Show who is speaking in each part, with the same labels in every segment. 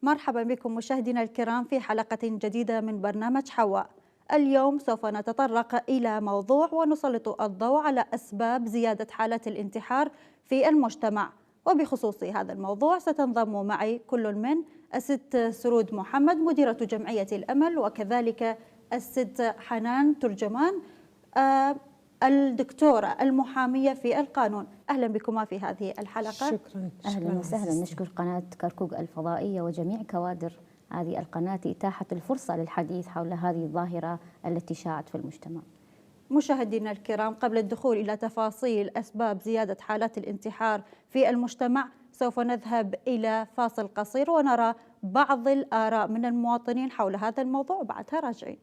Speaker 1: مرحبا بكم مشاهدينا الكرام في حلقة جديدة من برنامج حواء. اليوم سوف نتطرق إلى موضوع ونسلط الضوء على أسباب زيادة حالات الانتحار في المجتمع، وبخصوص هذا الموضوع ستنضم معي كل من الست سرود محمد مديرة جمعية الأمل، وكذلك الست حنان ترجمان الدكتورة المحامية في القانون. أهلا بكما في هذه الحلقة.
Speaker 2: شكرا.
Speaker 3: أهلا وسهلا. نشكر قناة كركوك الفضائية وجميع كوادر هذه القناة إتاحة الفرصة للحديث حول هذه الظاهرة التي شاعت في المجتمع.
Speaker 1: مشاهدينا الكرام، قبل الدخول إلى تفاصيل أسباب زيادة حالات الانتحار في المجتمع سوف نذهب إلى فاصل قصير ونرى بعض الآراء من المواطنين حول هذا الموضوع، وبعدها راجعين.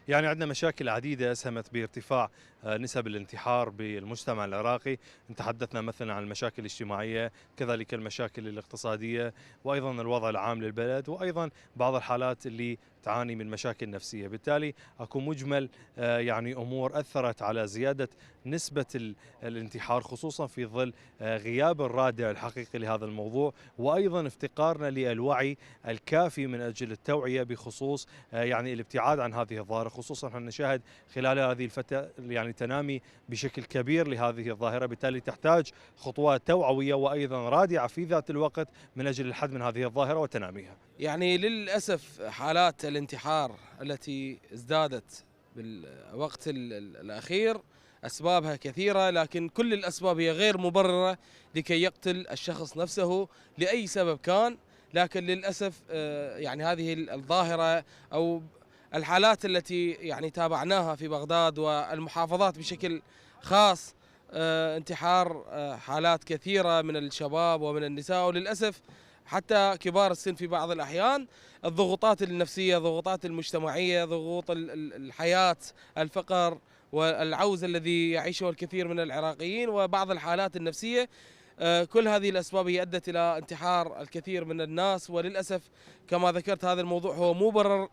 Speaker 4: يعني عندنا مشاكل عديدة ساهمت بارتفاع نسب الانتحار بالمجتمع العراقي. تحدثنا مثلا عن المشاكل الاجتماعية، كذلك المشاكل الاقتصادية، وأيضا الوضع العام للبلد، وأيضا بعض الحالات اللي تعاني من مشاكل نفسية. بالتالي اكو مجمل يعني امور اثرت على زياده نسبه الانتحار، خصوصا في ظل غياب الرادع الحقيقي لهذا الموضوع، وايضا افتقارنا للوعي الكافي من اجل التوعيه بخصوص يعني الابتعاد عن هذه الظاهره، خصوصا احنا نشاهد خلال هذه الفتره يعني تنامي بشكل كبير لهذه الظاهره. بالتالي تحتاج خطوات توعويه وايضا رادعه في ذات الوقت من اجل الحد من هذه الظاهره وتناميها.
Speaker 2: يعني للأسف حالات الانتحار التي ازدادت بالوقت الأخير أسبابها كثيرة، لكن كل الأسباب هي غير مبررة لكي يقتل الشخص نفسه لأي سبب كان. لكن للأسف يعني هذه الظاهرة أو الحالات التي يعني تابعناها في بغداد والمحافظات بشكل خاص، انتحار حالات كثيرة من الشباب ومن النساء، وللأسف حتى كبار السن في بعض الأحيان. الضغوطات النفسية، الضغوطات المجتمعية، ضغوط الحياة، الفقر والعوز الذي يعيشه الكثير من العراقيين، وبعض الحالات النفسية، كل هذه الأسباب هي أدت إلى انتحار الكثير من الناس. وللأسف كما ذكرت هذا الموضوع هو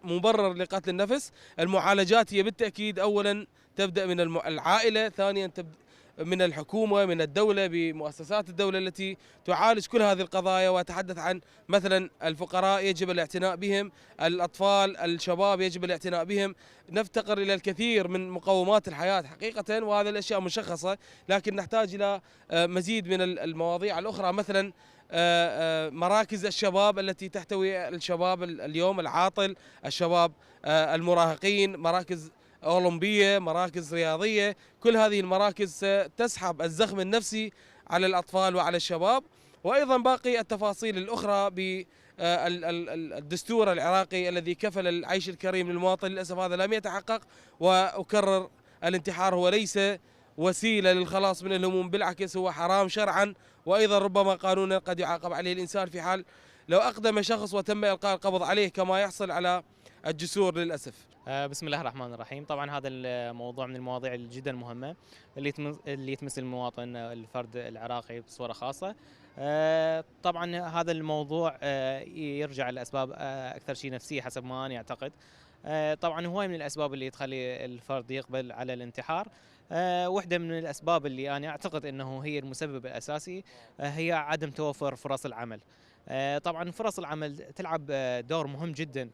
Speaker 2: مبرر لقتل النفس. المعالجات هي بالتأكيد أولا تبدأ من العائلة، ثانيا من الحكومة، من الدولة، بمؤسسات الدولة التي تعالج كل هذه القضايا. وأتحدث عن مثلا الفقراء يجب الاعتناء بهم، الأطفال، الشباب يجب الاعتناء بهم. نفتقر إلى الكثير من مقومات الحياة حقيقة، وهذه الأشياء مشخصة، لكن نحتاج إلى مزيد من المواضيع الأخرى، مثلا مراكز الشباب التي تحتوي الشباب اليوم العاطل، الشباب المراهقين، مراكز أولمبية، مراكز رياضية. كل هذه المراكز تسحب الزخم النفسي على الأطفال وعلى الشباب. وأيضا باقي التفاصيل الأخرى بالدستور العراقي الذي كفل العيش الكريم للمواطن، للأسف هذا لم يتحقق. وأكرر، الانتحار هو ليس وسيلة للخلاص من الهموم، بالعكس هو حرام شرعا، وأيضا ربما قانونا قد يعاقب عليه الإنسان في حال لو أقدم شخص وتم إلقاء القبض عليه، كما يحصل على الجسور للأسف.
Speaker 5: بسم الله الرحمن الرحيم. طبعا هذا الموضوع من المواضيع جدا مهمة اللي تمس المواطن الفرد العراقي بصورة خاصة. طبعا هذا الموضوع يرجع لأسباب أكثر شيء نفسية حسب ما أنا أعتقد. طبعا هواي من الأسباب اللي تخلي الفرد يقبل على الانتحار. واحدة من الأسباب اللي أنا أعتقد أنه هي المسبب الأساسي هي عدم توفر فرص العمل. طبعا فرص العمل تلعب دور مهم جدا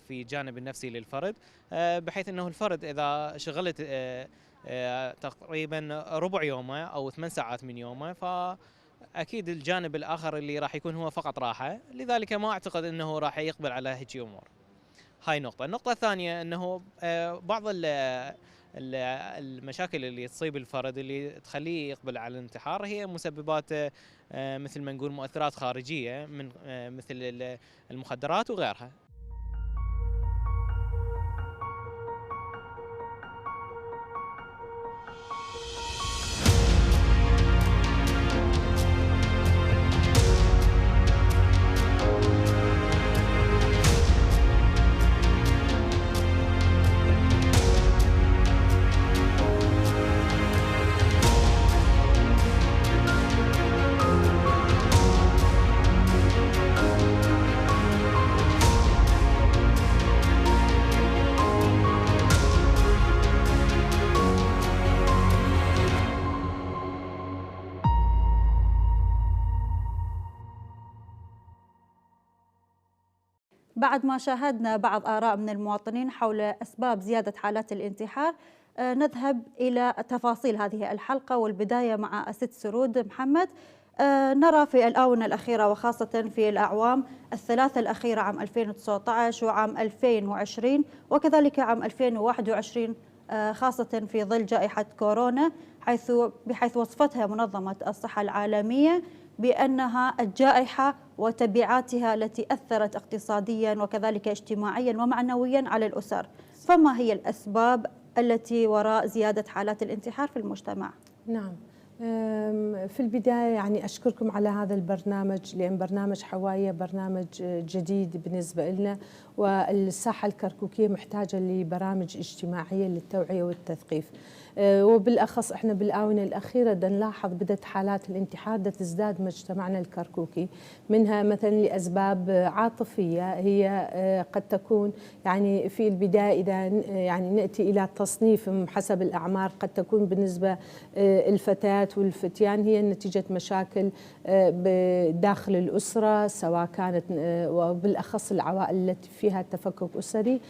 Speaker 5: في الجانب النفسي للفرد، بحيث أنه الفرد إذا شغلت تقريبا ربع يومه أو 8 ساعات من يومه، فأكيد الجانب الآخر اللي راح يكون هو فقط راحة، لذلك ما أعتقد أنه راح يقبل على هيك أمور. هاي نقطة. النقطة الثانية أنه بعض المشاكل اللي تصيب الفرد اللي تخليه يقبل على الانتحار هي مسببات مثل ما نقول مؤثرات خارجية من مثل المخدرات وغيرها.
Speaker 1: بعد ما شاهدنا بعض آراء من المواطنين حول أسباب زيادة حالات الانتحار، نذهب إلى تفاصيل هذه الحلقة، والبداية مع الست سرود محمد. نرى في الآونة الأخيرة وخاصة في الأعوام الثلاثة الأخيرة، عام 2019 وعام 2020 وكذلك عام 2021، خاصة في ظل جائحة كورونا، بحيث وصفتها منظمة الصحة العالمية بأنها الجائحة وتبعاتها التي أثرت اقتصاديا وكذلك اجتماعيا ومعنويا على الأسر. فما هي الأسباب التي وراء زيادة حالات الانتحار في المجتمع؟
Speaker 6: نعم، في البداية يعني أشكركم على هذا البرنامج، لأن برنامج حواية برنامج جديد بالنسبة لنا، والساحة الكركوكية محتاجة لبرامج اجتماعية للتوعية والتثقيف. وبالأخص إحنا بالآونة الأخيرة نلاحظ بدأت حالات الانتحار تزداد مجتمعنا الكركوكي، منها مثلا لأسباب عاطفية هي قد تكون يعني في البداية إذا يعني نأتي إلى تصنيف حسب الأعمار، قد تكون بالنسبة الفتيات والفتيان هي نتيجة مشاكل داخل الأسرة، سواء كانت وبالأخص العوائل التي فيها تفكك أسري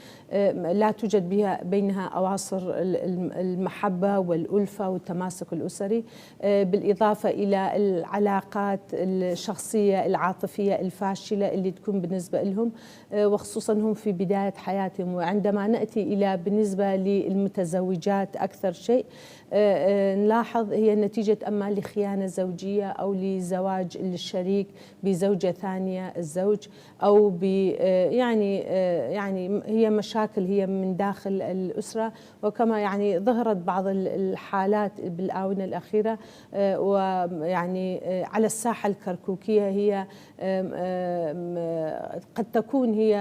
Speaker 6: لا توجد بينها أواصر المحبة والألفة والتماسك الأسري، بالإضافة إلى العلاقات الشخصية العاطفية الفاشلة اللي تكون بالنسبة لهم، وخصوصا هم في بداية حياتهم. وعندما نأتي إلى بالنسبة للمتزوجات أكثر شيء نلاحظ هي نتيجة أما لخيانة زوجية أو لزواج الشريك بزوجة ثانية الزوج، أو يعني هي مشاكل هي من داخل الأسرة. وكما يعني ظهرت بعض الحالات بالآونة الأخيرة ويعني على الساحة الكركوكية هي قد تكون هي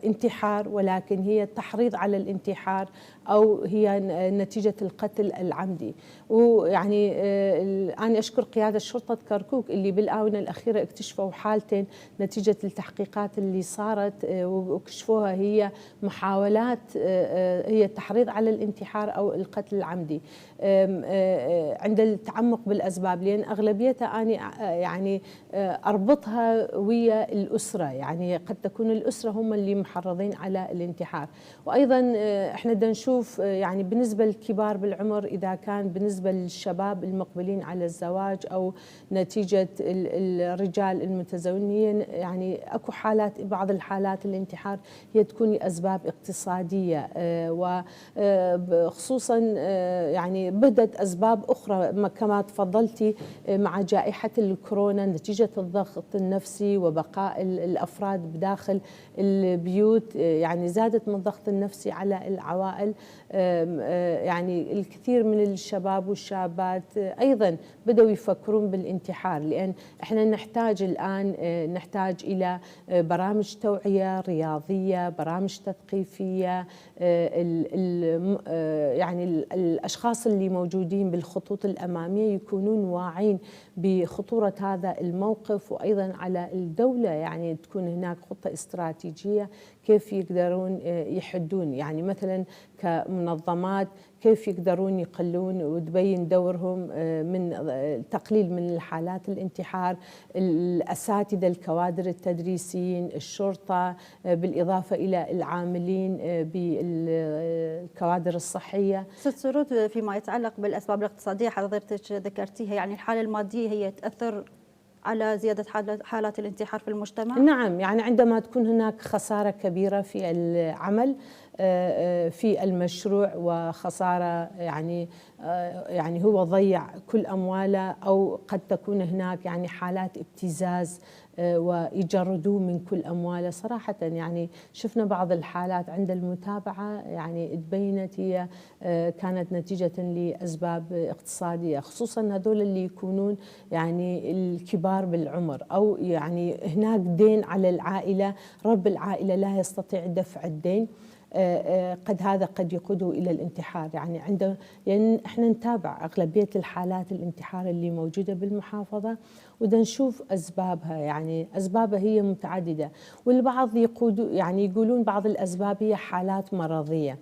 Speaker 6: انتحار، ولكن هي تحريض على الانتحار أو هي نتيجة القتل العمدي. ويعني أنا أشكر قيادة شرطة كركوك اللي بالآونة الأخيرة اكتشفوا حالتين نتيجة التحقيقات اللي صارت، وكشفوها هي محاولات هي التحريض على الانتحار أو القتل العمدي عند التعمق بالأسباب، لأن أغلبيتها أنا يعني أربطها ويا الأسرة، يعني قد تكون الأسرة هم اللي محرضين على الانتحار. وأيضا إحنا بدنا نشوف يعني بالنسبة للكبار بالعمر، إذا كان بالنسبة للشباب المقبلين على الزواج أو نتيجة الرجال المتزوجين، يعني أكو حالات، بعض الحالات الانتحار هي تكون لأسباب اقتصادية، وخصوصا يعني بدت أسباب أخرى كما تفضلتي مع جائحة الكورونا نتيجة الضغط النفسي وبقاء الأفراد بداخل البيوت، يعني زادت من الضغط النفسي على العوائل. يعني الكثير من الشباب والشابات أيضا بدأوا يفكرون بالانتحار، لأن احنا نحتاج الآن نحتاج إلى برامج توعية رياضية، برامج تثقيفية، يعني الأشخاص اللي موجودين بالخطوط الأمامية يكونون واعين بخطورة هذا الموقف، وأيضا على الدولة يعني تكون هناك خطة استراتيجية كيف يقدرون يحدون، يعني مثلا كمنظمات كيف يقدرون يقلون وتبين دورهم من تقليل من الحالات الانتحار، الأساتذة الكوادر التدريسيين، الشرطة، بالإضافة إلى العاملين بالكوادر الصحية.
Speaker 1: ست سرود، فيما يتعلق بالأسباب الاقتصادية حضرتك ذكرتيها، يعني الحالة المادية هي تأثر على زيادة حالات الانتحار في المجتمع؟
Speaker 6: نعم، يعني عندما تكون هناك خسارة كبيرة في العمل في المشروع وخسارة، يعني هو ضيع كل أمواله، أو قد تكون هناك يعني حالات ابتزاز ويجردوه من كل أمواله. صراحة يعني شفنا بعض الحالات عند المتابعة يعني تبينت هي كانت نتيجة لأسباب اقتصادية، خصوصا هذول اللي يكونون يعني الكبار بالعمر، أو يعني هناك دين على العائلة، رب العائلة لا يستطيع دفع الدين، هذا قد يقوده إلى الانتحار. يعني احنا نتابع أغلبية الحالات الانتحار اللي موجودة بالمحافظة، وده نشوف أسبابها، يعني أسبابها هي متعددة، والبعض يقولون بعض الأسباب هي حالات مرضية.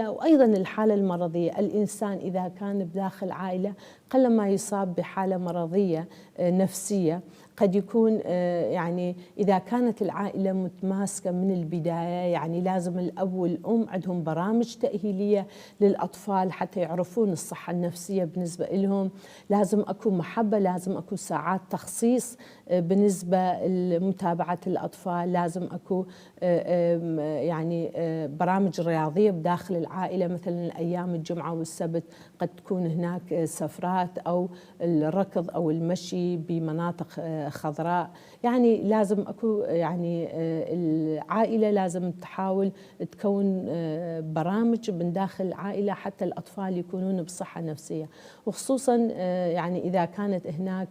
Speaker 6: وأيضا الحالة المرضية، الإنسان إذا كان بداخل عائلة قلما يصاب بحالة مرضية نفسية، قد يكون يعني إذا كانت العائلة متماسكة من البداية، يعني لازم الأب والأم عندهم برامج تأهيلية للأطفال حتى يعرفون الصحة النفسية بالنسبة لهم، لازم أكون محبة، لازم أكون ساعات تخصيص بالنسبة لمتابعة الأطفال، لازم أكون يعني برامج رياضية بداخل العائلة، مثلا أيام الجمعة والسبت قد تكون هناك سفرات أو الركض أو المشي بمناطق خضراء. يعني لازم أكون يعني العائلة لازم تحاول تكون برامج من داخل العائلة حتى الأطفال يكونون بصحة نفسية، وخصوصا يعني إذا كانت هناك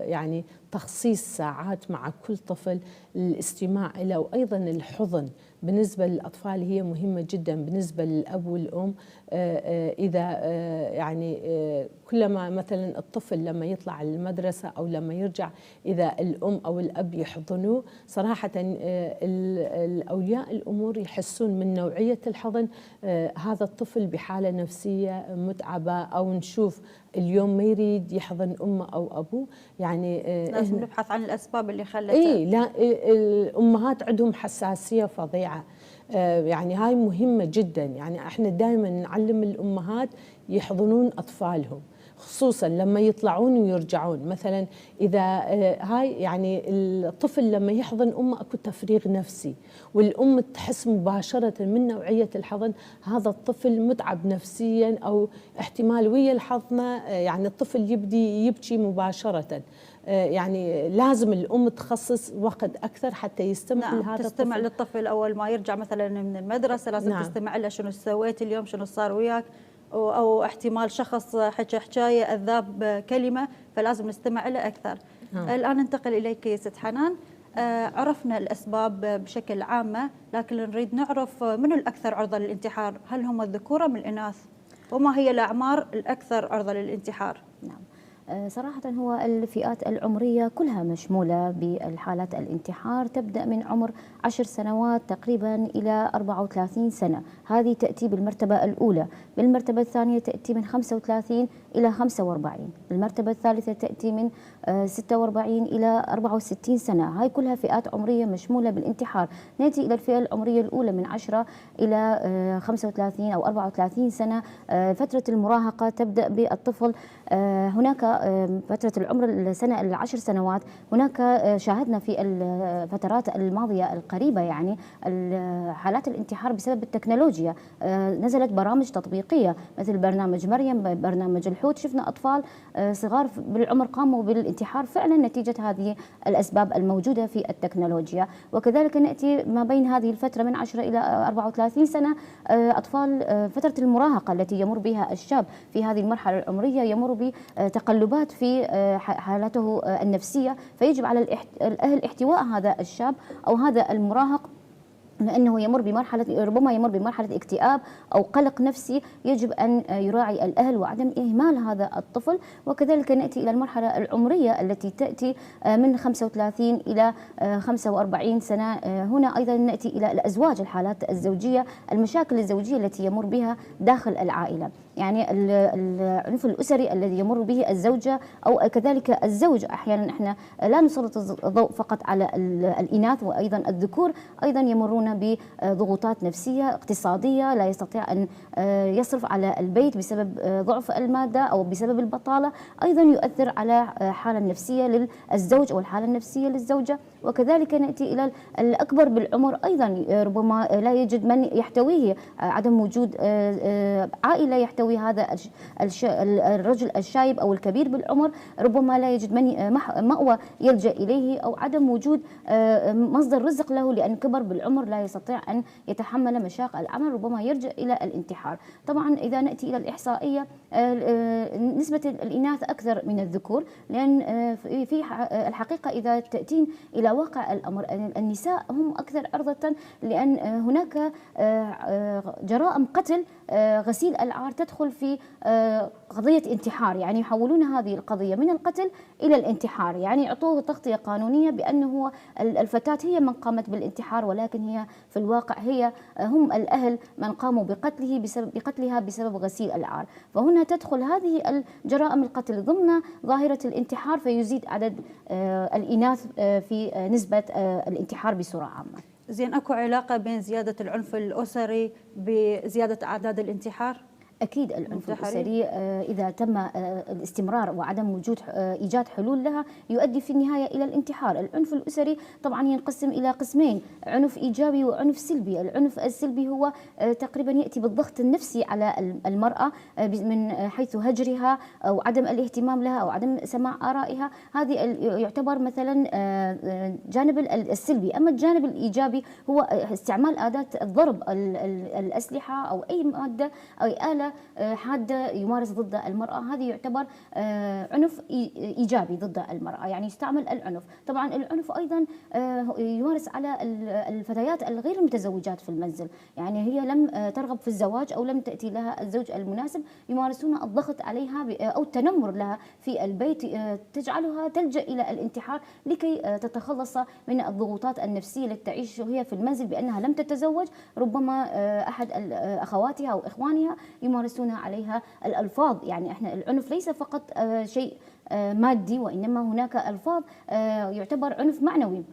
Speaker 6: يعني تخصيص ساعات مع كل طفل للاستماع له، وأيضا الحضن بالنسبة للأطفال هي مهمة جدا بالنسبة للأب والأم. إذا يعني كلما مثلا الطفل لما يطلع المدرسة أو لما يرجع، إذا الأم أو الأب يحضنوه، صراحة الأولياء الأمور يحسون من نوعية الحضن هذا الطفل بحالة نفسية متعبة، أو نشوف اليوم ما يريد يحضن أمه أو أبوه. يعني
Speaker 1: لازم نبحث عن الأسباب اللي خلته.
Speaker 6: لا، الأمهات عندهم حساسية فظيعة، يعني هاي مهمة جدا. يعني احنا دائما نعلم الأمهات يحضنون أطفالهم، خصوصا لما يطلعون ويرجعون. مثلا إذا هاي يعني الطفل لما يحضن أمه أكو تفريغ نفسي، والأم تحس مباشرة من نوعية الحضن هذا الطفل متعب نفسيا، أو احتمال ويا الحضنة يعني الطفل يبدي يبكي مباشرة. يعني لازم الأم تخصص وقت أكثر حتى يستمع لهذا
Speaker 1: تستمع
Speaker 6: الطفل.
Speaker 1: للطفل أول ما يرجع مثلا من المدرسة، لازم تستمع له شنو سويت اليوم، شنو صار وياك، أو احتمال شخص حكى حكاية أذاب كلمة، فلازم نستمع له أكثر. الآن ننتقل إليك يا ست حنان. عرفنا الأسباب بشكل عامة، لكن نريد نعرف من الأكثر عرضة للانتحار، هل هم الذكور أم الإناث؟ وما هي الأعمار الأكثر عرضة للانتحار؟
Speaker 3: نعم، صراحة هو الفئات العمرية كلها مشمولة بالحالات الانتحار، تبدأ من عمر 10 سنوات تقريبا إلى 34 سنة، هذه تأتي بالمرتبة الأولى. بالمرتبة الثانية تأتي من 35 إلى 45، المرتبة الثالثة تأتي من 46 إلى 64 سنة، هاي كلها فئات عمرية مشمولة بالانتحار. نأتي إلى الفئة العمرية الأولى من 10 إلى 35 أو 34 سنة، فترة المراهقة تبدأ بالطفل. هناك فترة العمر السنة العشر سنوات، هناك شاهدنا في الفترات الماضية القريبة يعني حالات الانتحار بسبب التكنولوجيا. نزلت برامج تطبيقية مثل برنامج مريم، برنامج الحوت، شفنا أطفال صغار بالعمر قاموا بالانتحار فعلا نتيجة هذه الأسباب الموجودة في التكنولوجيا. وكذلك نأتي ما بين هذه الفترة من 10 إلى 34 سنة، أطفال فترة المراهقة التي يمر بها الشاب في هذه المرحلة العمرية، يمر بتقلبات في حالته النفسية، فيجب على الأهل احتواء هذا الشاب أو هذا المراهق، لأنه يمر بمرحلة ربما يمر بمرحلة اكتئاب أو قلق نفسي، يجب أن يراعي الأهل وعدم إهمال هذا الطفل. وكذلك نأتي إلى المرحلة العمرية التي تأتي من 35 إلى 45 سنة، هنا أيضا نأتي إلى الأزواج، الحالات الزوجية، المشاكل الزوجية التي يمر بها داخل العائلة. يعني العنف الأسري الذي يمر به الزوجة أو كذلك الزوج. أحيانا احنا لا نسلط الضوء فقط على الإناث، وأيضا الذكور أيضا يمرون بضغوطات نفسية اقتصادية، لا يستطيع أن يصرف على البيت بسبب ضعف المادة أو بسبب البطالة، أيضا يؤثر على حالة النفسية للزوج أو الحالة النفسية للزوجة. وكذلك نأتي إلى الأكبر بالعمر، أيضا ربما لا يجد من يحتويه، عدم وجود عائلة يحتوي هذا الرجل الشايب أو الكبير بالعمر، ربما لا يجد من مأوى يلجأ إليه، أو عدم وجود مصدر رزق له لأن كبر بالعمر لا يستطيع أن يتحمل مشاق العمل، ربما يلجأ إلى الانتحار. طبعا إذا نأتي إلى الإحصائية، نسبة الإناث أكثر من الذكور، لأن في الحقيقة إذا تأتين إلى واقع الأمر النساء هم أكثر عرضة، لأن هناك جرائم قتل غسيل العار تدخل في قضية انتحار، يعني يحولون هذه القضية من القتل إلى الانتحار، يعني يعطوه تغطية قانونية بأنه الفتاة هي من قامت بالانتحار، ولكن هي في الواقع هم الأهل من قاموا بقتلها بسبب غسيل العار. فهنا تدخل هذه الجرائم القتل ضمن ظاهرة الانتحار، فيزيد عدد الإناث في نسبة الانتحار بصورة عامة.
Speaker 1: زين، أكو علاقة بين زيادة العنف الأسري بزيادة أعداد الانتحار؟
Speaker 3: أكيد العنف الأسري إذا تم الاستمرار وعدم وجود إيجاد حلول لها يؤدي في النهاية إلى الانتحار. العنف الأسري طبعا ينقسم إلى قسمين، عنف إيجابي وعنف سلبي. العنف السلبي هو تقريبا يأتي بالضغط النفسي على المرأة من حيث هجرها أو عدم الاهتمام لها أو عدم سماع آرائها، هذه يعتبر مثلا جانب السلبي. أما الجانب الإيجابي هو استعمال أداة الضرب، الأسلحة أو أي مادة أو آلة حادة يمارس ضد المرأة، هذه يعتبر عنف إيجابي ضد المرأة، يعني يستعمل العنف. طبعا العنف أيضا يمارس على الفتيات الغير المتزوجات في المنزل، يعني هي لم ترغب في الزواج أو لم تأتي لها الزوج المناسب، يمارسون الضغط عليها أو التنمر لها في البيت، تجعلها تلجأ إلى الانتحار لكي تتخلص من الضغوطات النفسية التي تعيش هي في المنزل بأنها لم تتزوج. ربما أحد أخواتها أو إخوانها يمارسون عليها الألفاظ، يعني احنا العنف ليس فقط شيء مادي، وإنما هناك ألفاظ يعتبر عنف معنوي.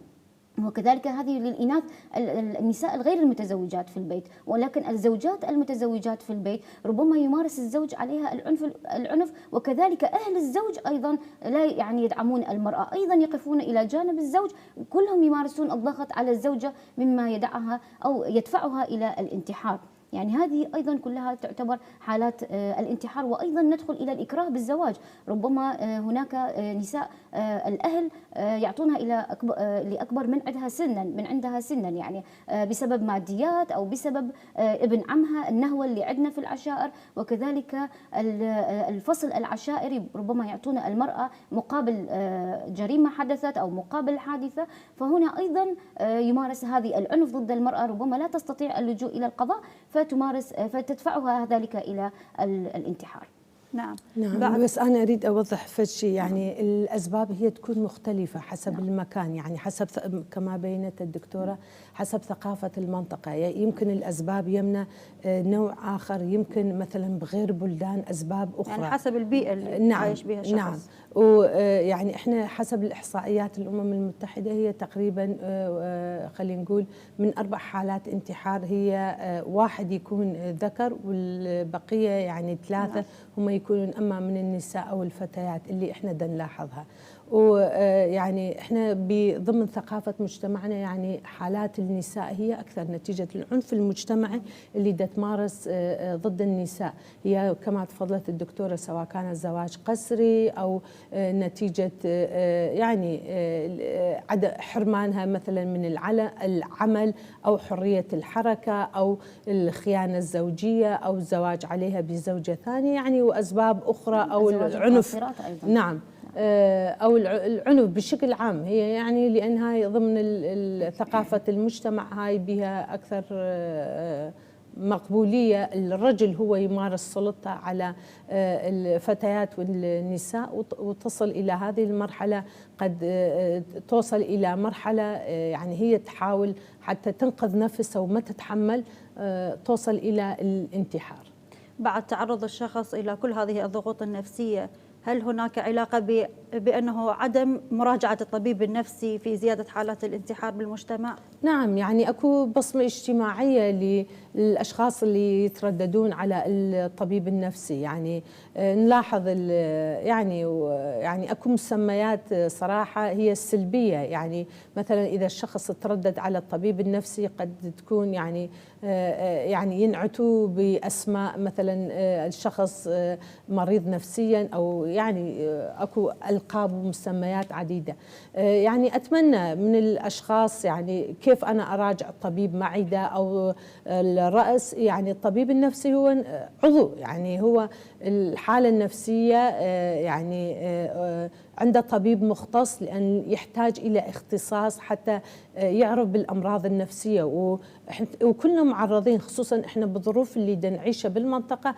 Speaker 3: وكذلك هذه للإناث النساء الغير المتزوجات في البيت، ولكن الزوجات المتزوجات في البيت ربما يمارس الزوج عليها العنف، وكذلك أهل الزوج أيضا لا يعني يدعمون المرأة، أيضا يقفون إلى جانب الزوج، كلهم يمارسون الضغط على الزوجة مما يدعها أو يدفعها إلى الانتحار. يعني هذه أيضا كلها تعتبر حالات الانتحار. وأيضا ندخل إلى الإكراه بالزواج، ربما هناك نساء الأهل يعطونها لأكبر من عندها سنا يعني بسبب ماديات أو بسبب ابن عمها، النهوة اللي عندنا في العشائر، وكذلك الفصل العشائري ربما يعطون المرأة مقابل جريمة حدثت أو مقابل حادثة. فهنا أيضا يمارس هذه العنف ضد المرأة، ربما لا تستطيع اللجوء إلى القضاء فتدفعها ذلك إلى الانتحار.
Speaker 1: نعم.
Speaker 6: بس أنا أريد أوضح شيء، يعني الأسباب هي تكون مختلفة حسب المكان، يعني حسب كما بينت الدكتورة حسب ثقافة المنطقة. يعني يمكن الأسباب يمنى نوع آخر، يمكن مثلا بغير بلدان أسباب أخرى، يعني
Speaker 1: حسب البيئة اللي عايش بها الشخص.
Speaker 6: نعم. ويعني احنا حسب الإحصائيات الأمم المتحدة هي تقريبا خلينا نقول من 4 حالات انتحار هي 1 يكون ذكر، والبقية يعني 3 هم يكونون أما من النساء أو الفتيات اللي احنا نلاحظها. ويعني احنا ضمن ثقافة مجتمعنا يعني حالات النساء هي أكثر نتيجة العنف المجتمعي اللي تمارس ضد النساء، هي كما تفضلت الدكتورة سواء كان الزواج قسري أو نتيجة يعني حرمانها مثلا من العمل أو حرية الحركة أو الخيانة الزوجية أو الزواج عليها بزوجة ثانية، يعني وأسباب أخرى أو العنف. نعم. أو العنف بشكل عام، هي يعني لأنها ضمن ثقافة المجتمع هاي بها أكثر مقبولية، الرجل هو يمارس سلطة على الفتيات والنساء، وتصل إلى هذه المرحلة قد توصل إلى مرحلة يعني هي تحاول حتى تنقذ نفسها وما تتحمل توصل إلى الانتحار.
Speaker 1: بعد تعرض الشخص إلى كل هذه الضغوط النفسية، هل هناك علاقة بأنه عدم مراجعة الطبيب النفسي في زيادة حالات الانتحار بالمجتمع؟
Speaker 6: نعم، يعني اكو بصمة اجتماعية للأشخاص اللي يترددون على الطبيب النفسي. يعني نلاحظ يعني اكو مسميات صراحة هي السلبية. يعني مثلا إذا الشخص تردد على الطبيب النفسي قد تكون يعني ينعتوا بأسماء، مثلا الشخص مريض نفسيا، أو يعني أكو ألقاب ومسميات عديدة. يعني أتمنى من الأشخاص يعني كيف أنا أراجع الطبيب معدة أو الرأس. يعني الطبيب النفسي هو عضو، يعني هو الحالة النفسية يعني عنده طبيب مختص، لأن يحتاج إلى اختصاص حتى يعرف بالأمراض النفسية. وكلنا معرضين، خصوصا إحنا بالظروف اللي نعيشها بالمنطقة،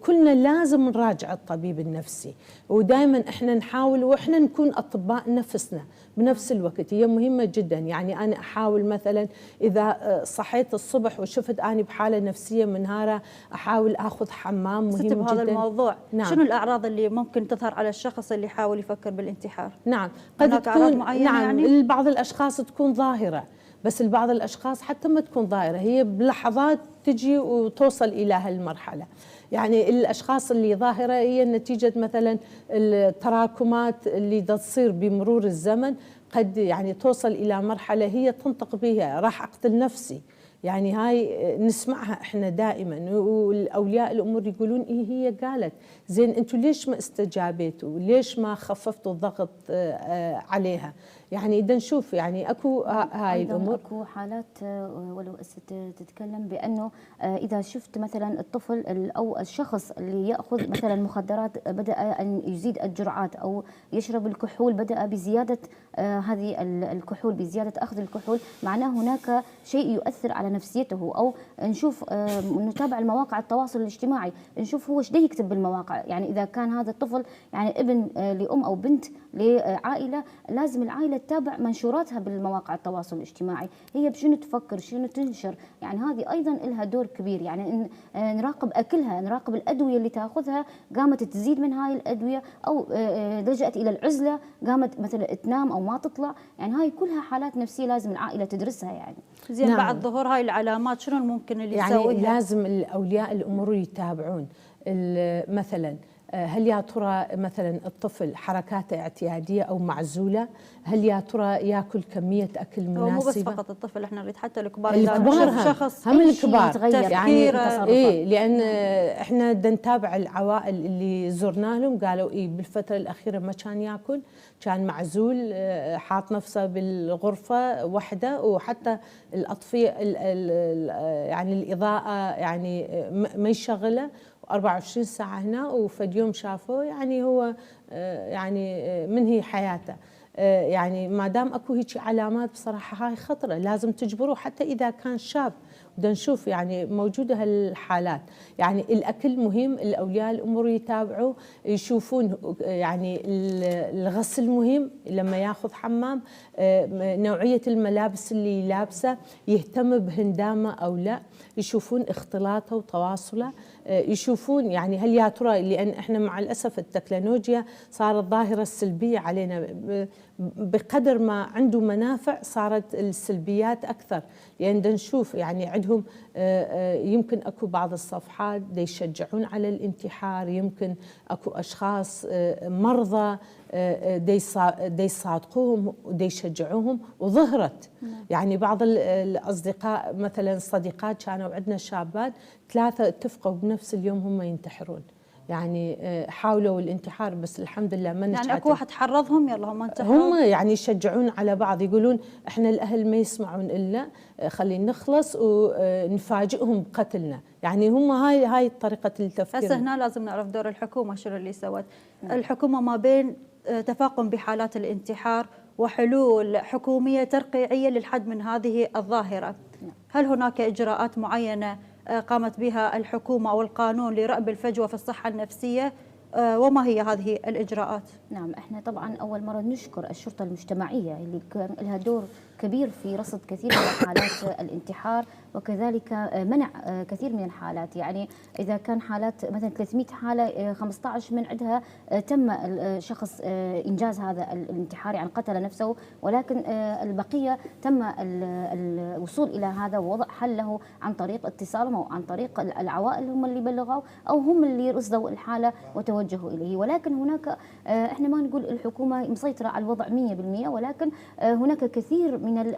Speaker 6: كلنا لازم نراجع الطبيب النفسي. ودائما إحنا نحاول وإحنا نكون أطباء نفسنا بنفس الوقت، هي مهمة جدا. يعني أنا أحاول مثلا إذا صحيت الصبح وشفت أنا بحالة نفسية منهارة، أحاول أخذ حمام مهم جدا.
Speaker 1: بهذا الموضوع
Speaker 6: نعم.
Speaker 1: شنو الأعراض اللي ممكن تظهر على الشخص اللي يحاول يفكر بالانتحار؟
Speaker 6: نعم، قد
Speaker 1: تكون
Speaker 6: نعم
Speaker 1: يعني؟
Speaker 6: بعض الأشخاص تكون ظاهرة، بس لبعض الأشخاص حتى ما تكون ظاهرة، هي بلحظات تجي وتوصل إلى هالمرحلة. يعني الأشخاص اللي ظاهرة هي نتيجة مثلا التراكمات اللي تصير بمرور الزمن، قد يعني توصل إلى مرحلة هي تنطق بها راح أقتل نفسي. يعني هاي نسمعها احنا دائما، والاولياء الامور يقولون إيه هي قالت، زين انتم ليش ما استجابتوا؟ ليش ما خففتوا الضغط عليها؟ يعني اذا نشوف يعني اكو هاي الامور.
Speaker 3: اكو حالات ولو تتكلم بانه اذا شفت مثلا الطفل او الشخص اللي ياخذ مثلا مخدرات بدا ان يزيد الجرعات، او يشرب الكحول بدا بزياده هذه الكحول، بزياده اخذ الكحول، معناه هناك شيء يؤثر على نفسيته. او نشوف نتابع المواقع التواصل الاجتماعي، نشوف هو ايش يكتب بالمواقع. يعني اذا كان هذا الطفل يعني ابن لام او بنت لعائله، لازم العائله تتابع منشوراتها بالمواقع التواصل الاجتماعي، هي بشنو تفكر، شنو تنشر. يعني هذه ايضا لها دور كبير. يعني نراقب اكلها، نراقب الادويه اللي تاخذها، قامت تزيد من هاي الادويه او لجأت الى العزله، قامت مثلا تنام او ما تطلع. يعني هاي كلها حالات نفسيه لازم العائله تدرسها. يعني
Speaker 1: زين،
Speaker 6: نعم.
Speaker 1: بعد ظهور هاي العلامات شنو ممكن اللي
Speaker 6: يعني
Speaker 1: يسويها؟
Speaker 6: لازم الاولياء الامور يتابعون مثلا هل يا ترى مثلا الطفل حركاته اعتياديه او معزوله؟ هل يا ترى ياكل كميه اكل مناسبه؟
Speaker 1: هو مو بس فقط الطفل، احنا نريد حتى الكبار.
Speaker 6: الكبار
Speaker 1: شخص
Speaker 6: هم الكبار
Speaker 3: يعني
Speaker 6: ايه، لان احنا بدنا نتابع العوائل اللي زرنا لهم، قالوا ايه بالفتره الاخيره ما كان ياكل، كان معزول، حاط نفسه بالغرفه وحده، وحتى الاطفئه يعني الاضاءه يعني ما يشغله 24 ساعة هنا، وفد يوم شافوه يعني هو يعني منهي حياته. يعني ما دام اكو هيك علامات بصراحة هاي خطرة، لازم تجبروه حتى إذا كان شاب. بدنا نشوف يعني موجودة هالحالات. يعني الأكل مهم، الأولياء الأمور يتابعوا يشوفون. يعني الغسل مهم لما ياخذ حمام، نوعية الملابس اللي لابسه، يهتم بهندامه أو لا، يشوفون اختلاطه وتواصله، يشوفون يعني هل يا ترى، لأن احنا مع الأسف التكنولوجيا صارت ظاهرة سلبية علينا، بقدر ما عنده منافع صارت السلبيات أكثر. لأن يعني نشوف يعني عندهم يمكن أكو بعض الصفحات دي يشجعون على الانتحار، يمكن أكو أشخاص مرضى دي يصادقوهم ودي يشجعوهم، وظهرت يعني بعض الأصدقاء مثلا صديقات كانوا عندنا شابات 3 اتفقوا بنفس اليوم هم ينتحرون. يعني حاولوا الانتحار بس الحمد لله ما نجحت.
Speaker 1: يعني اكو واحد حرضهم يلا هم انتحروا؟
Speaker 6: هم يعني يشجعون على بعض، يقولون احنا الاهل ما يسمعون الا خلينا نخلص ونفاجئهم بقتلنا. يعني هم هاي طريقه التفكير.
Speaker 1: هسه هنا لازم نعرف دور الحكومه شنو اللي سوت. الحكومه ما بين تفاقم بحالات الانتحار وحلول حكوميه ترقيعيه للحد من هذه الظاهره، هل هناك اجراءات معينه قامت بها الحكومة أو القانون لرأب الفجوة في الصحة النفسية، وما هي هذه الإجراءات؟
Speaker 3: نعم، احنا طبعا أول مرة نشكر الشرطة المجتمعية اللي كان لها دور كبير في رصد كثير من حالات الانتحار، وكذلك منع كثير من الحالات. يعني إذا كان حالات مثلا 300 حالة 15 من عندها تم الشخص إنجاز هذا الانتحار، يعني قتل نفسه، ولكن البقية تم الوصول إلى هذا ووضع حل له عن طريق اتصالهم أو عن طريق العوائل هم اللي بلغوا أو هم اللي رصدوا الحالة وتوجهوا إليه. ولكن هناك احنا ما نقول الحكومة مسيطرة على الوضع 100%، ولكن هناك كثير من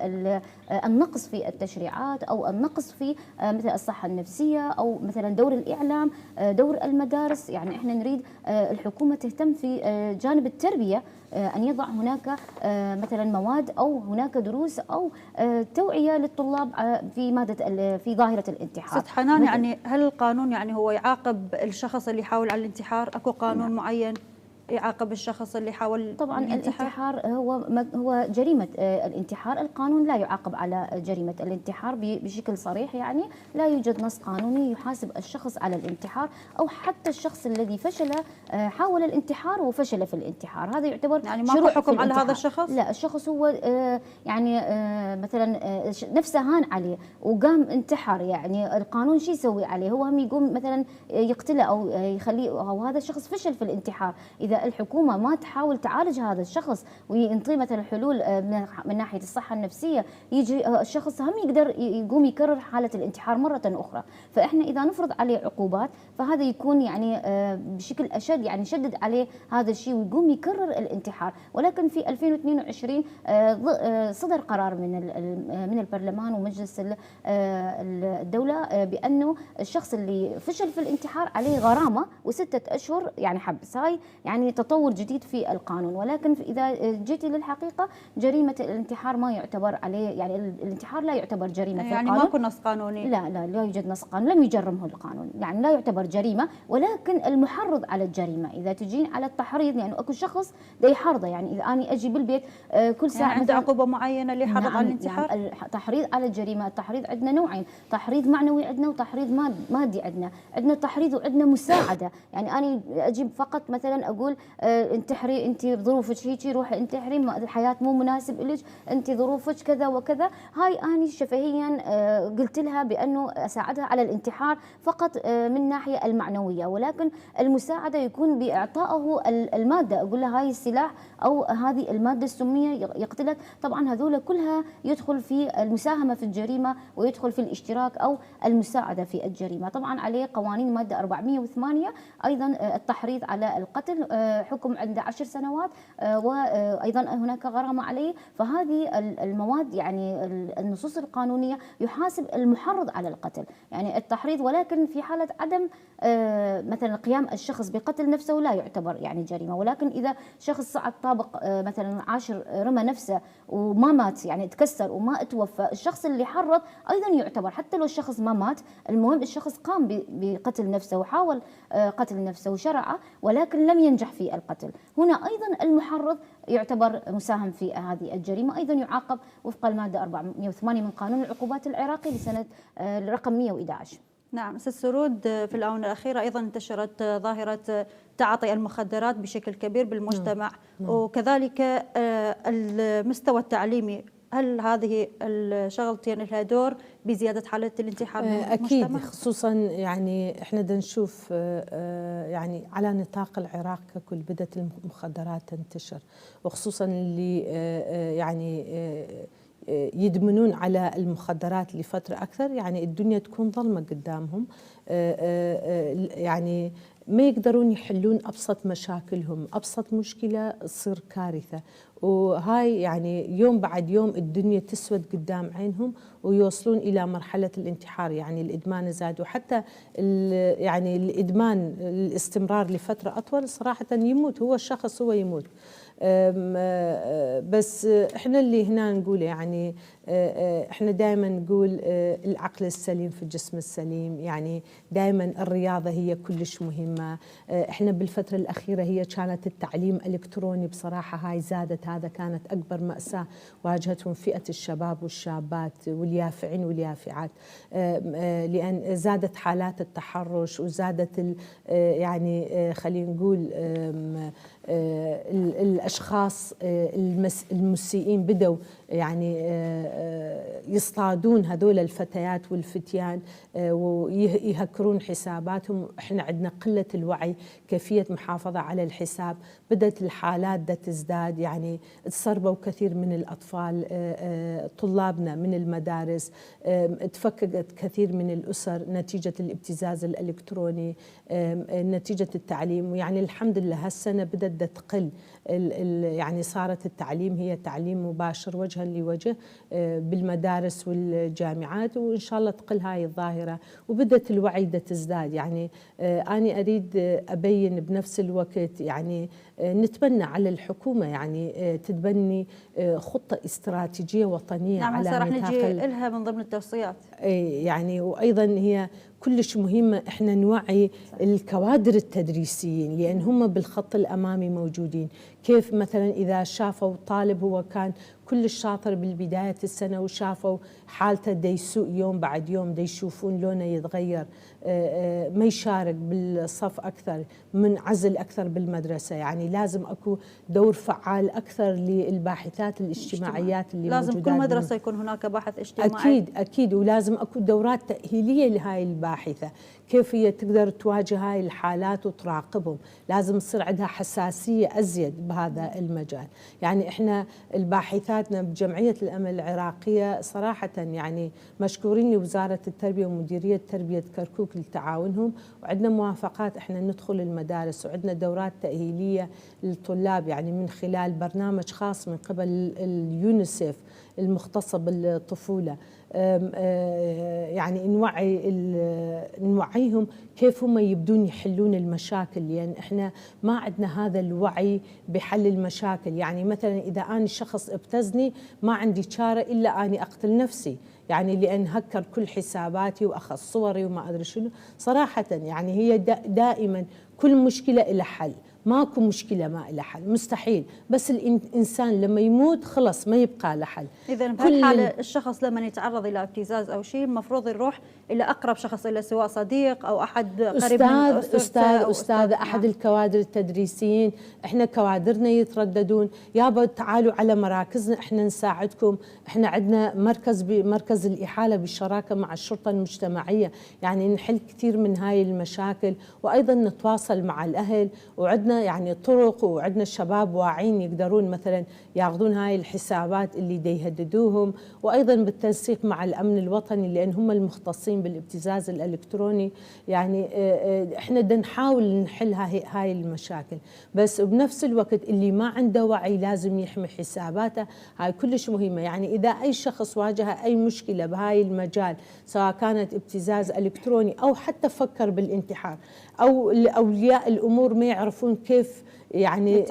Speaker 3: النقص في التشريعات أو النقص في مثل الصحة النفسية أو مثلا دور الإعلام، دور المدارس. يعني احنا نريد الحكومة تهتم في جانب التربية، أن يضع هناك مثلا مواد أو هناك دروس أو توعية للطلاب في مادة في ظاهرة الانتحار.
Speaker 1: ست حنان، يعني هل القانون يعني هو يعاقب الشخص اللي يحاول على الانتحار؟ أكو قانون معين يعاقب الشخص اللي حاول؟
Speaker 3: طبعا الانتحار هو جريمة الانتحار، القانون لا يعاقب على جريمة الانتحار بشكل صريح. يعني لا يوجد نص قانوني يحاسب الشخص على الانتحار أو حتى الشخص الذي فشل حاول الانتحار وفشل في الانتحار، هذا يعتبر
Speaker 1: يعني ما حكم على هذا الشخص؟
Speaker 3: لا، الشخص هو يعني مثلا نفسه هان عليه وقام انتحر، يعني القانون شو يسوي عليه؟ هو هم يقوم مثلا يقتله أو يخليه، أو هذا الشخص فشل في الانتحار. إذا الحكومة ما تحاول تعالج هذا الشخص وينطي مثلا حلول من ناحية الصحة النفسية، يجي الشخص هم يقدر يقوم يكرر حالة الانتحار مرة أخرى. فإحنا إذا نفرض عليه عقوبات فهذا يكون يعني بشكل أشد، يعني شدد عليه هذا الشيء ويقوم يكرر الانتحار. ولكن في 2022 صدر قرار من البرلمان ومجلس الدولة بأنه الشخص اللي فشل في الانتحار عليه غرامة و6 أشهر يعني حبس. هاي يعني تطور جديد في القانون. ولكن إذا جيتي للحقيقة جريمة الانتحار ما يعتبر عليه، يعني الانتحار لا يعتبر جريمة في
Speaker 1: يعني
Speaker 3: القانون.
Speaker 1: ماكو نص قانوني؟
Speaker 3: لا يوجد نص قانوني، لم يجرمه القانون، يعني لا يعتبر جريمة. ولكن المحرض على الجريمة، إذا تجين على التحريض، يعني أكو شخص دا يحرضه، يعني إذا أنا أجي بالبيت كل ساعة
Speaker 1: يعني عنده عقوبة معينة اللي يحرض على الانتحار؟
Speaker 3: يعني التحريض على الجريمة، التحريض عندنا نوعين، تحريض معنوي عندنا وتحريض مادي عندنا تحريض وعندنا مساعدة. يعني أنا أجي فقط مثلا أقول انتحري، انت ظروفك هيك، روحي انتحري، الحياه مو مناسب لك، انت ظروفك كذا وكذا. هاي اني شفهيا قلت لها بانه اساعدها على الانتحار فقط من الناحيه المعنويه، ولكن المساعده يكون باعطائه الماده، اقول لها هاي السلاح او هذه الماده السميه يقتلك. طبعا هذول كلها يدخل في المساهمه في الجريمه ويدخل في الاشتراك او المساعده في الجريمه. طبعا عليه قوانين ماده 408 ايضا التحريض على القتل، حكم عنده 10 سنوات، وأيضا هناك غرامة عليه. فهذه المواد يعني النصوص القانونية يحاسب المحرض على القتل، يعني التحريض. ولكن في حالة عدم مثلا قيام الشخص بقتل نفسه لا يعتبر يعني جريمة. ولكن إذا شخص صعد طابق مثلا 10 رمى نفسه وما مات، يعني تكسر وما توفى، الشخص اللي حرض أيضا يعتبر، حتى لو الشخص ما مات، المهم الشخص قام بقتل نفسه وحاول قتل نفسه وشرعه ولكن لم ينجح في القتل. هنا أيضا المحرض يعتبر مساهم في هذه الجريمة، أيضا يعاقب وفق المادة 408 من قانون العقوبات العراقي لسنة رقم 111.
Speaker 1: نعم ست سرود، في الآونة الأخيرة أيضا انتشرت ظاهرة تعاطي المخدرات بشكل كبير بالمجتمع، وكذلك المستوى التعليمي. هل هذه الشغلتين لها دور بزيادة حالة الانتحار بالمجتمع؟
Speaker 6: أكيد، خصوصا يعني احنا بدنا نشوف يعني على نطاق العراق ككل بدأت المخدرات تنتشر، وخصوصا اللي يعني يدمنون على المخدرات لفترة أكثر، يعني الدنيا تكون ظلمة قدامهم، يعني ما يقدرون يحلون أبسط مشاكلهم، أبسط مشكلة تصير كارثة. وهاي يعني يوم بعد يوم الدنيا تسود قدام عينهم ويوصلون إلى مرحلة الانتحار، يعني الإدمان زاد. وحتى يعني الإدمان الاستمرار لفترة أطول صراحة يموت، هو الشخص هو يموت. بس احنا اللي هنا نقول يعني احنا دائما نقول العقل السليم في الجسم السليم، يعني دائما الرياضة هي كلش مهمة. احنا بالفترة الأخيرة هي كانت التعليم الإلكتروني بصراحة هاي زادت، هذا كانت أكبر مأساة واجهتهم فئة الشباب والشابات واليافعين واليافعات، لأن زادت حالات التحرش وزادت يعني خلينا نقول الأشخاص المسيئين بدوا يعني يصطادون هذول الفتيات والفتيان ويهكرون حساباتهم. احنا عندنا قلة الوعي كيفية محافظة على الحساب، بدأت الحالات دا تزداد، يعني تسربوا كثير من الأطفال طلابنا من المدارس، تفككت كثير من الأسر نتيجة الابتزاز الإلكتروني نتيجة التعليم. يعني الحمد لله هالسنة بدأت تقل، يعني صارت التعليم هي تعليم مباشر وجها لوجه بالمدارس والجامعات، وإن شاء الله تقل هاي الظاهرة وبدأت الوعي دا تزداد. يعني أنا أريد أبين بنفس الوقت يعني نتبنى على الحكومة يعني تتبني خطة استراتيجية وطنية.
Speaker 1: نعم
Speaker 6: على
Speaker 1: راح
Speaker 6: نطاق
Speaker 1: نجي لها من ضمن التوصيات.
Speaker 6: يعني وأيضا هي كلش مهمة احنا نوعي الكوادر التدريسيين لأن هم بالخط الأمامي موجودين. كيف مثلا إذا شافوا طالب هو كان كلش شاطر بالبداية السنة وشافوا حالته دا يسوء يوم بعد يوم، دا يشوفون لونه يتغير، ما يشارك بالصف أكثر، منعزل أكثر بالمدرسة. يعني لازم أكو دور فعال أكثر للباحثات الاجتماعيات اللي
Speaker 1: لازم
Speaker 6: موجودات
Speaker 1: كل مدرسة يكون هناك باحث اجتماعي.
Speaker 6: أكيد أكيد، ولازم أكو دورات تأهيلية لهاي الباحثة، كيف هي تقدر تواجه هاي الحالات وتراقبهم. لازم تصير عندها حساسية أزيد بهذا المجال. يعني إحنا الباحثاتنا بجمعية الأمل العراقية صراحة يعني مشكورين لوزارة التربية ومديرية تربية كركوك لتعاونهم، وعندنا موافقات إحنا ندخل المدارس، وعندنا دورات تأهيلية للطلاب يعني من خلال برنامج خاص من قبل اليونيسيف المختصة بالطفولة. يعني نوعيهم كيف هم يبدون يحلون المشاكل، لأن إحنا ما عندنا هذا الوعي بحل المشاكل. يعني مثلا إذا أنا شخص ابتزني ما عندي چارة إلا أني أقتل نفسي، يعني لأن هكر كل حساباتي وأخذ صوري وما أدري شنو. صراحة يعني هي دائما كل مشكلة إلى حل، ماكو مشكلة ما إلى حل، مستحيل. بس الإنسان لما يموت خلص ما يبقى له حل.
Speaker 1: إذا بهالحالة الشخص لما يتعرض إلى ابتزاز أو شيء المفروض يروح إلى أقرب شخص له، سواء صديق أو أحد قريب من
Speaker 6: أستاذ أحد الكوادر التدريسيين. إحنا كوادرنا يترددون، يابا تعالوا على مراكزنا إحنا نساعدكم. إحنا عندنا مركز الإحالة بالشراكة مع الشرطة المجتمعية، يعني نحل كثير من هاي المشاكل، وأيضا نتواصل مع الأهل، وعندنا يعني طرق، وعندنا الشباب واعين يقدرون مثلا ياخذون هاي الحسابات اللي دي يهددوهم، وايضا بالتنسيق مع الامن الوطني لان هم المختصين بالابتزاز الالكتروني. يعني احنا بدنا نحاول نحل هاي المشاكل، بس بنفس الوقت اللي ما عنده وعي لازم يحمي حساباته. هاي كلش مهمه. يعني اذا اي شخص واجه اي مشكله بهاي المجال، سواء كانت ابتزاز الكتروني او حتى فكر بالانتحار، او اولياء الامور ما يعرفون كيف يعني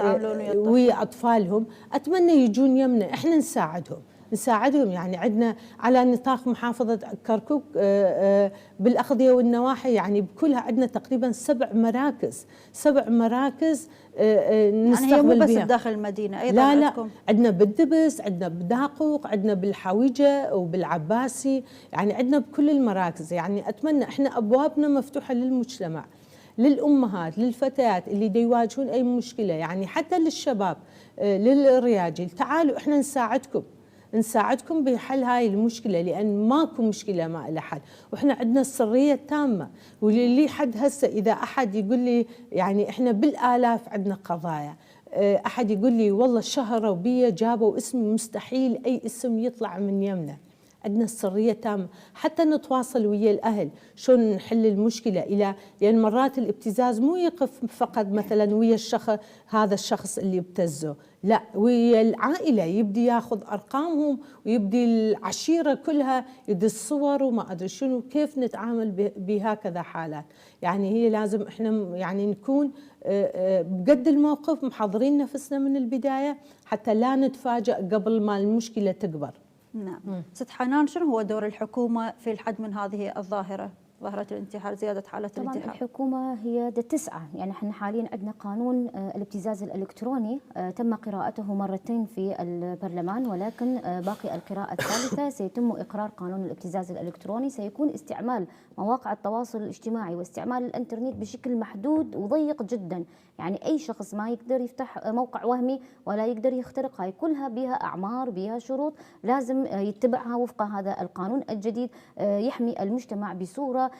Speaker 6: ويا اطفالهم، اتمنى يجون يمنا احنا نساعدهم. يعني عندنا على نطاق محافظة كركوك بالأخضية والنواحي يعني بكلها عندنا تقريبا 7 مراكز
Speaker 1: يعني هي مو بس بداخل المدينة، أيضا
Speaker 6: لا عندنا بالدبس، عندنا بداقوق، عندنا بالحويجة وبالعباسي، يعني عندنا بكل المراكز. يعني أتمنى احنا أبوابنا مفتوحة للمجتمع، للأمهات، للفتيات اللي دي يواجهون أي مشكلة، يعني حتى للشباب للرياجيل، تعالوا احنا نساعدكم بحل هاي المشكلة، لأن ماكو مشكلة ما لها حل، وإحنا عندنا السرية التامة. وللي حد هسه إذا أحد يقول لي يعني إحنا بالآلاف عندنا قضايا، أحد يقول لي والله شهروا بي جابوا اسمي، مستحيل أي اسم يطلع من يمنا. عندنا السرية تامة، حتى نتواصل ويا الأهل شلون نحل المشكلة. لأن مرات الابتزاز مو يقف فقط مثلا ويا هذا الشخص اللي ابتزه، لا ويا العائلة، يبدي ياخذ أرقامهم ويبدي العشيرة كلها يدز صور وما أدري شنو. كيف نتعامل بهكذا حالات؟ يعني هي لازم احنا يعني نكون بقد الموقف محضرين نفسنا من البداية حتى لا نتفاجأ قبل ما المشكلة تكبر.
Speaker 1: نعم. ست حنان، شنو هو دور الحكومة في الحد من هذه الظاهرة، ظاهرة الانتحار، زيادة حالات
Speaker 3: طبعا
Speaker 1: الانتحار؟
Speaker 3: الحكومة هي تسعى، يعني احنا حاليا عندنا قانون الابتزاز الإلكتروني تم قراءته مرتين في البرلمان، ولكن باقي القراءة الثالثة سيتم إقرار قانون الابتزاز الإلكتروني. سيكون استعمال مواقع التواصل الاجتماعي واستعمال الإنترنت بشكل محدود وضيق جدا، يعني أي شخص ما يقدر يفتح موقع وهمي ولا يقدر يخترق. هاي كلها بها أعمار، بها شروط لازم يتبعها وفق هذا القانون الجديد، يحمي المجتمع بصورة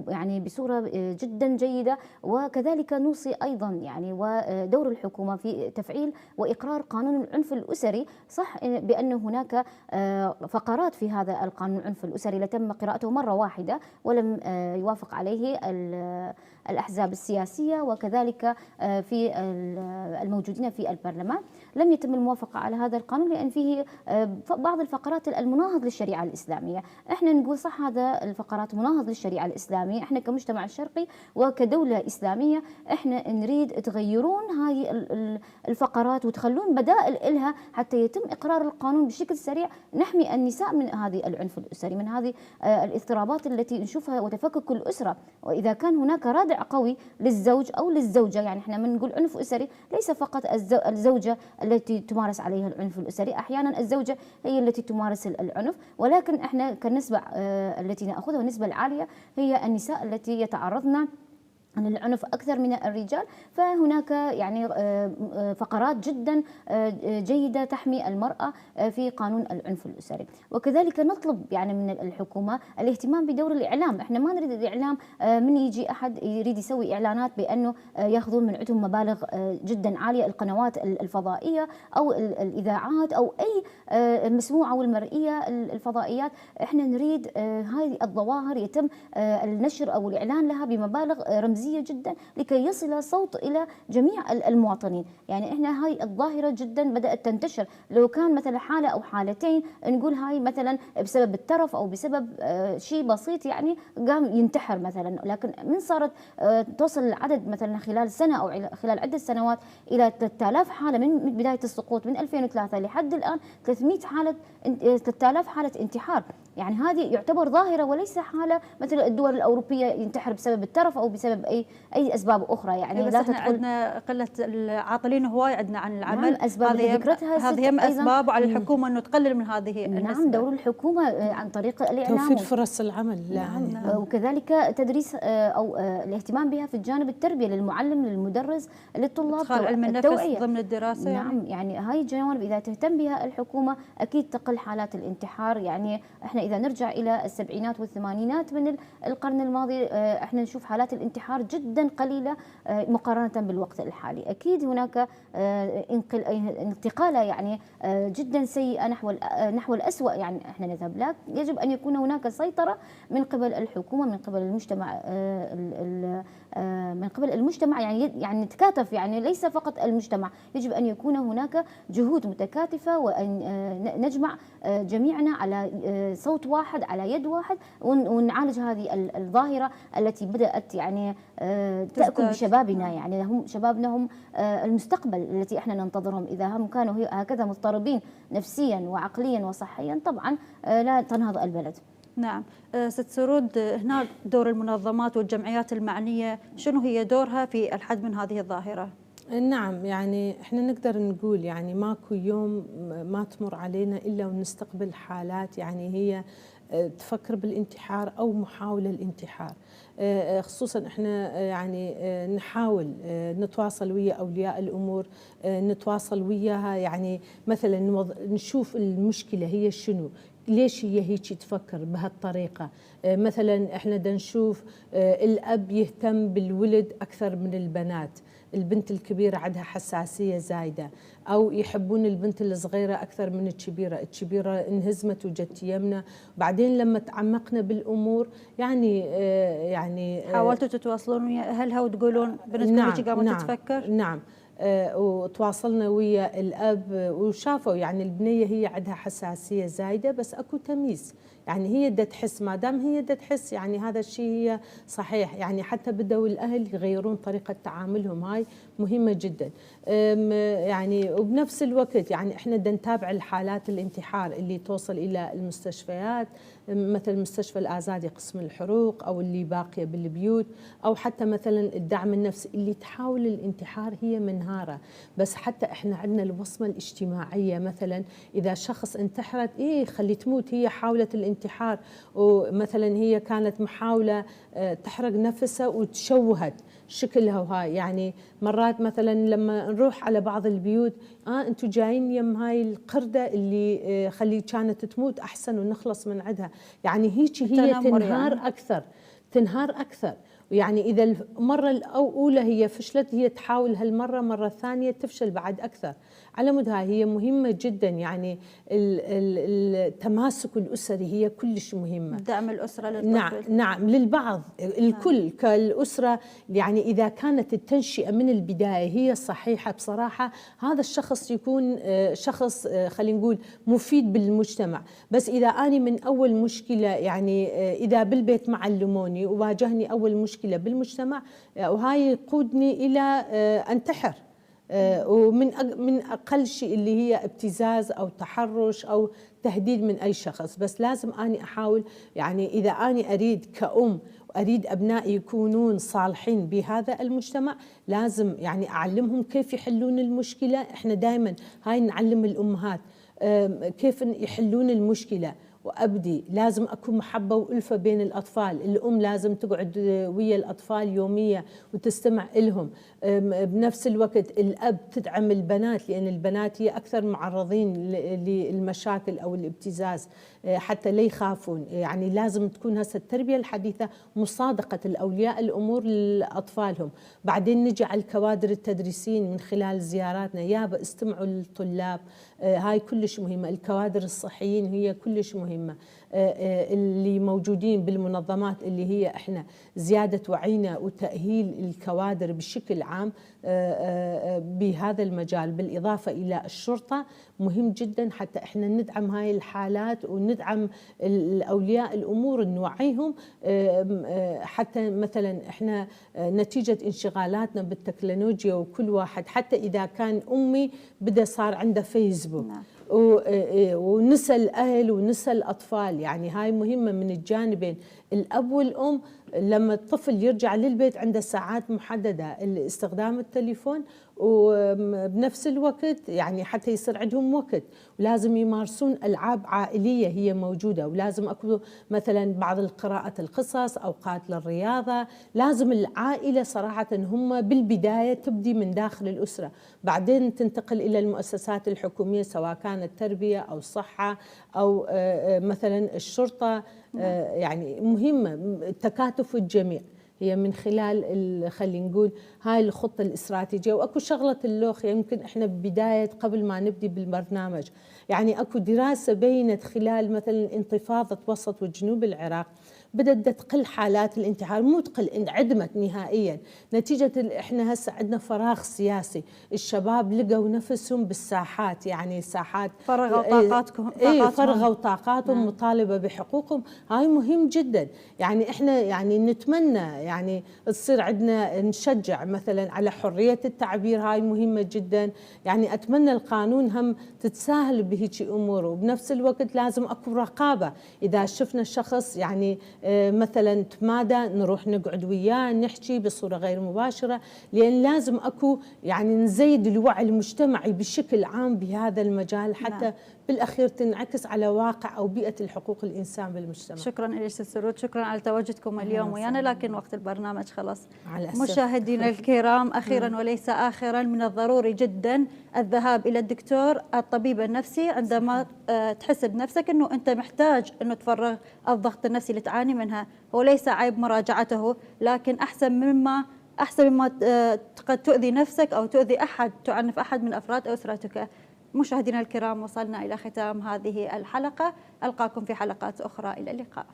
Speaker 3: يعني بصورة جدا جيدة. وكذلك نوصي أيضا يعني ودور الحكومة في تفعيل وإقرار قانون العنف الأسري. صح بأن هناك فقرات في هذا القانون العنف الأسري لتم قراءته مرة واحدة ولم يوافق عليه الأحزاب السياسية وكذلك في الموجودين في البرلمان. لم يتم الموافقة على هذا القانون لأن فيه بعض الفقرات المناهض للشريعة الإسلامية. احنا نقول صح هذا الفقرات مناهض للشريعة الإسلامية، احنا كمجتمع شرقي وكدولة إسلامية احنا نريد تغيرون هاي الفقرات وتخلون بدائل إلها حتى يتم إقرار القانون بشكل سريع، نحمي النساء من هذه العنف الأسري، من هذه الاضطرابات التي نشوفها وتفكك الأسرة. وإذا كان هناك رادع قوي للزوج أو للزوجة، يعني احنا من نقول عنف أسري ليس فقط الزوجة التي تمارس عليها العنف الأسري، أحيانا الزوجة هي التي تمارس العنف، ولكن احنا كالنسبة التي نأخذها النسبة العالية هي النساء التي يتعرضن للعنف أكثر من الرجال. فهناك يعني فقرات جدا جيدة تحمي المرأة في قانون العنف الأسري. وكذلك نطلب يعني من الحكومة الاهتمام بدور الإعلام. احنا ما نريد الإعلام من يجي أحد يريد يسوي إعلانات بأنه يأخذون من عندهم مبالغ جدا عالية، القنوات الفضائية أو الإذاعات أو أي مسموعة والمرئية الفضائيات. احنا نريد هذه الظواهر يتم النشر أو الإعلان لها بمبالغ رمزية جدا لكي يصل صوت إلى جميع المواطنين. يعني احنا هاي الظاهرة جدا بدأت تنتشر. لو كان مثلا حالة أو حالتين نقول هاي مثلا بسبب الترف أو بسبب شيء بسيط يعني قام ينتحر مثلا، لكن من صارت توصل العدد مثلا خلال سنة أو خلال عدة سنوات إلى 3000 حالة من بداية السقوط من 2003 لحد الآن 3000 حالة انتحار. يعني هذه يعتبر ظاهرة وليس حالة مثل الدول الأوروبية ينتحر بسبب الترف أو بسبب أي أسباب أخرى. يعني
Speaker 1: لا تدخل عندنا قلة العاطلين هواي عندنا عن العمل.
Speaker 3: نعم، أسباب
Speaker 1: هذه هم أسباب، وعلى الحكومة أنه تقلل من هذه النسبة.
Speaker 3: نعم، دور الحكومة عن طريق الإعلام،
Speaker 6: توفير فرص العمل.
Speaker 3: نعم. وكذلك تدريس أو الاهتمام بها في الجانب التربية للمعلم للمدرس للطلاب،
Speaker 1: إدخال علم النفس ضمن الدراسة.
Speaker 3: نعم، يعني هاي الجوانب إذا تهتم بها الحكومة أكيد تقل حالات الانتحار. يعني احنا إذا نرجع إلى السبعينات والثمانينات من القرن الماضي احنا نشوف حالات الانتحار جدا قليلة مقارنة بالوقت الحالي. أكيد هناك انتقالة يعني جدا سيئة نحو الأسوأ يعني احنا نذهب، لكن يجب أن يكون هناك سيطرة من قبل الحكومة، من قبل المجتمع يعني نتكاتف، يعني ليس فقط المجتمع، يجب أن يكون هناك جهود متكاتفة وأن نجمع جميعنا على صوت واحد على يد واحد ونعالج هذه الظاهرة التي بدأت يعني تأكل بشبابنا. يعني هم شبابنا هم المستقبل التي احنا ننتظرهم. إذا هم كانوا هكذا مضطربين نفسيا وعقليا وصحيا طبعا لا تنهض البلد.
Speaker 1: نعم. ست سرود، هنا دور المنظمات والجمعيات المعنية، شنو هي دورها في الحد من هذه الظاهرة؟
Speaker 6: نعم، يعني احنا نقدر نقول يعني ماكو يوم ما تمر علينا إلا ونستقبل حالات يعني هي تفكر بالانتحار أو محاولة الانتحار. خصوصا احنا يعني نحاول نتواصل ويا أولياء الأمور، نتواصل وياها، يعني مثلا نشوف المشكلة هي شنو، ليش هي هيك تفكر بهالطريقة. مثلا احنا دا نشوف الأب يهتم بالولد أكثر من البنات، البنت الكبيرة عندها حساسية زايدة، أو يحبون البنت الصغيرة أكثر من الكبيرة انهزمت وجت يمنا. بعدين لما تعمقنا بالأمور يعني
Speaker 1: حاولتوا تتواصلون ويا أهلها وتقولون بنتكم هيك قامت تفكر؟
Speaker 6: نعم، وتواصلنا ويا الأب وشافوا يعني البنية هي عندها حساسية زايدة بس أكو تمييز، يعني هي دا تحس، ما دام هي دا تحس يعني هذا الشيء هي صحيح. يعني حتى بدأوا الأهل يغيرون طريقة تعاملهم، هاي مهمة جدا. يعني وبنفس الوقت يعني احنا دا نتابع الحالات الانتحار اللي توصل إلى المستشفيات، مثل مستشفى الآزادي قسم الحروق، أو اللي باقية بالبيوت، أو حتى مثلا الدعم النفسي اللي تحاول الانتحار هي منهارة. بس حتى احنا عندنا الوصمة الاجتماعية، مثلا إذا شخص انتحرت خلي تموت، هي حاولت الانتحار، ومثلا هي كانت محاولة تحرق نفسها وتشوهت شكلها. وهاي يعني مرات مثلا لما نروح على بعض البيوت، انتم جايين يم هاي القردة اللي خلي كانت تموت احسن ونخلص من عندها. يعني هيك هي تنهار يعني. تنهار اكثر. ويعني اذا المره الاولى هي فشلت، هي تحاول هالمره مره ثانيه تفشل بعد اكثر. على مود هي مهمه جدا. يعني التماسك الاسري هي كلش مهمه،
Speaker 1: دعم الاسره للطفل.
Speaker 6: نعم للبعض الكل كالاسره. يعني اذا كانت التنشئه من البدايه هي صحيحه بصراحه، هذا الشخص يكون شخص خلينا نقول مفيد بالمجتمع. بس اذا اني من اول مشكله، يعني اذا بالبيت معلموني وواجهني اول مشكله بالمجتمع، وهاي يقودني الى انتحر. ومن اقل شيء اللي هي ابتزاز او تحرش او تهديد من اي شخص. بس لازم اني احاول، يعني اذا اني اريد كأم واريد ابنائي يكونون صالحين بهذا المجتمع، لازم يعني اعلمهم كيف يحلون المشكله. احنا دائما هاي نعلم الامهات كيف يحلون المشكله، وأبدي لازم أكون محبة وألفة بين الأطفال. الأم لازم تقعد ويا الأطفال يومية وتستمع إلهم. بنفس الوقت الأب تدعم البنات، لأن البنات هي أكثر معرضين للمشاكل أو الابتزاز، حتى لا يخافون. يعني لازم تكون هسه التربية الحديثة مصادقة الأولياء الأمور لأطفالهم. بعدين نجي على الكوادر التدريسيين من خلال زياراتنا، يابا استمعوا للطلاب، هاي كلش مهمة. الكوادر الصحيين هي كلش مهمة، اللي موجودين بالمنظمات اللي هي احنا زيادة وعينا وتأهيل الكوادر بشكل عام بهذا المجال، بالإضافة إلى الشرطة مهم جدا حتى احنا ندعم هاي الحالات وندعم الأولياء الأمور نوعيهم. حتى مثلا احنا نتيجة انشغالاتنا بالتكنولوجيا، وكل واحد حتى إذا كان أمي بدأ صار عنده فيسبوك ونسى الأهل ونسى الأطفال. يعني هاي مهمة من الجانبين، الأب والأم. لما الطفل يرجع للبيت عنده ساعات محددة لاستخدام التليفون، وبنفس الوقت يعني حتى يصير عندهم وقت، ولازم يمارسون ألعاب عائلية هي موجودة، ولازم أكو مثلا بعض القراءة القصص، أوقات للرياضة. لازم العائلة صراحة هم بالبداية تبدي من داخل الأسرة، بعدين تنتقل إلى المؤسسات الحكومية سواء كانت تربية أو صحة أو مثلا الشرطة. يعني مهمة تكاتف الجميع هي من خلال خلينا نقول هاي الخطة الاستراتيجية. واكو شغلة اللوخ يمكن احنا ببداية قبل ما نبدي بالبرنامج، يعني اكو دراسة بينت خلال مثلا انتفاضة وسط وجنوب العراق بدأت تقل حالات الانتحار، مو تقل، انعدمت نهائيا نتيجة احنا هسه عندنا فراغ سياسي. الشباب لقوا نفسهم بالساحات، يعني ساحات
Speaker 1: فرغوا طاقاتهم
Speaker 6: فرغوا طاقاتهم، مطالبة بحقوقهم. هاي مهم جدا. يعني احنا يعني نتمنى يعني تصير عندنا، نشجع مثلا على حرية التعبير، هاي مهمة جدا. يعني اتمنى القانون هم تتساهل بهيك امور، وبنفس الوقت لازم اكو رقابة. اذا شفنا شخص يعني مثلا تمادى نروح نقعد وياه نحكي بصورة غير مباشرة، لأن لازم أكو يعني نزيد الوعي المجتمعي بشكل عام بهذا المجال حتى بالأخير تنعكس على واقع أو بيئة الحقوق الإنسان بالمجتمع.
Speaker 1: شكرا لك سرود، شكرا على تواجدكم اليوم ويانا، لكن وقت البرنامج خلاص. مشاهدينا الكرام، أخيرا وليس آخرا، من الضروري جدا الذهاب إلى الدكتور الطبيب النفسي عندما تحس بنفسك أنه أنت محتاج أنه تفرغ الضغط النفسي اللي تعاني منها. هو ليس عيب مراجعته، لكن أحسن مما قد تؤذي نفسك أو تؤذي أحد، تعنف أحد من أفراد أسرتك. مشاهدينا الكرام، وصلنا إلى ختام هذه الحلقة، ألقاكم في حلقات أخرى، إلى اللقاء.